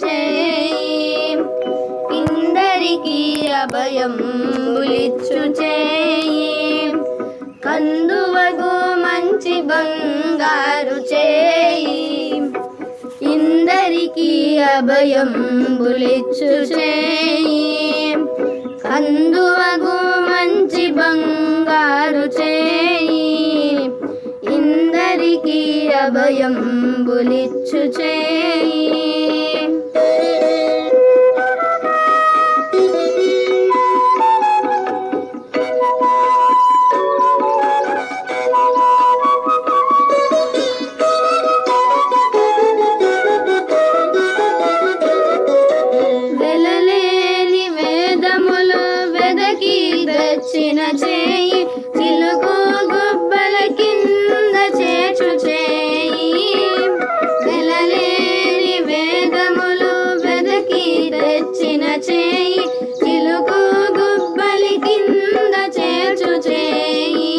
చేయి, ఇందరికీ అభయం బులిచ్చు చేయి, కందువగు మంచి బంగారు చేయి, ఇందరికీ అభయం బులిచ్చు చేయి, కందువగు మంచి బంగారు చేయి, ఇందరికీ అభయం బులిచ్చు చేయి. వెలలేని వేదములు వెదకి తెచ్చిన చేయి, చిలుకు గుబ్బల కింద చేర్చు చేయి, వెలలేని వేదములు వెదకి తెచ్చిన చేయి, చిలుకు గుబ్బల కింద చేర్చు చేయి,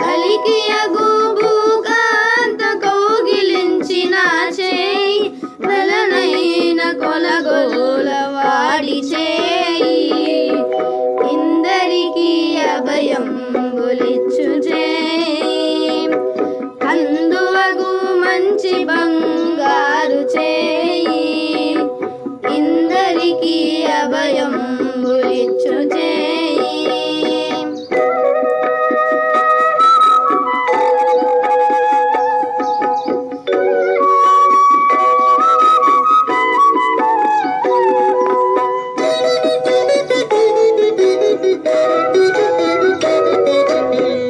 కలికి అగుబుకాంత కౌగిలించిన చేయి, వెలనైన కొలగోల వాడి చేయి, ఇందరికీ అభయం బులిచ్చు చేయి, కందువగు మంచి బంగారు చేయి, ఇందరికీ అభయం బులిచ్చు చేయి.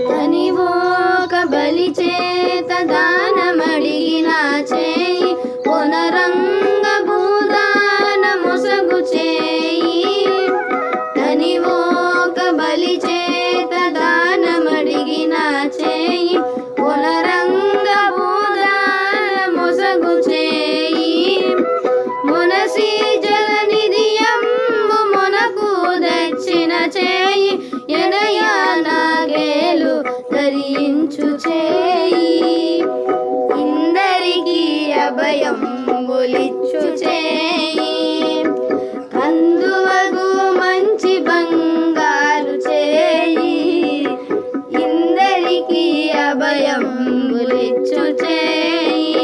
తనివోక బలి చేత దానమడిగిన చేయి, పునరంగ భూదాన మొసగు చేయి, తనివోక బలి చేత దానమడిగిన చేయి, పునరంగ భూదాన మొసగు చేయి, మునసి జలనిధియంబు మొనకు తెచ్చిన చేయి, ఎనయానాగేలు ధరించు చేయి, ఇందరికీ అభయం బులిచ్చు చేయి, కందువగు మంచి బంగారు చేయి, ఇందరికీ అభయం బులిచ్చు చేయి.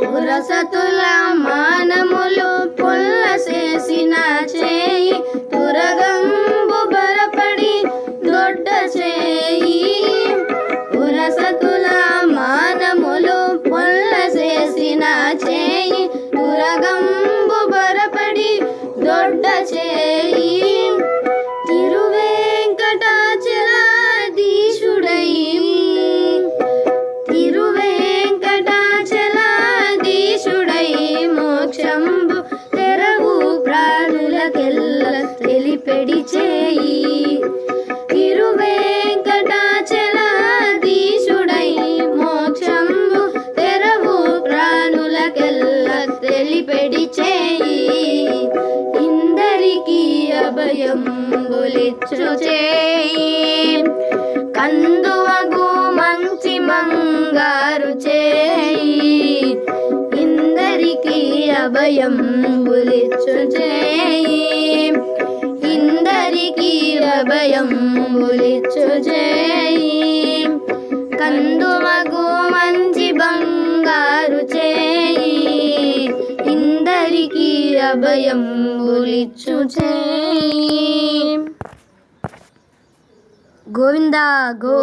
పురసతుల మానములు పుల్ల చేసిన చేయి, తురగంబు బరపడి దొడ్డ చేయి, పురసతుల మానములు పుల్ల చేసిన చేయి, తురగంబు బరపడి దొడ్డ చేయి, తిరువేంకటాచలాధీశుడై, తిరువేంకటాచలాధీశుడై మోక్షంబు తెరవు ప్రాణులకెల్ల తెలిపెడి చేయి, తిరువేంకటాచలాధీశుడై మోక్షంబు తెరవు ప్రాణులకెల్ల తెలిపెడి చేయి, ఇందరికీ అభయం బులిచ్చు చేయి, కందువగు మంచి బంగారు చేయి, ఇందరికీ అభయం బులిచ్చు చేయి, ఇందరికీ అభయం బులిచ్చు చేయి, కందువగు మంచి బంగారు చేయి, ఇందరికీ అభయం బులిచ్చు చేయి. గోవిందా గో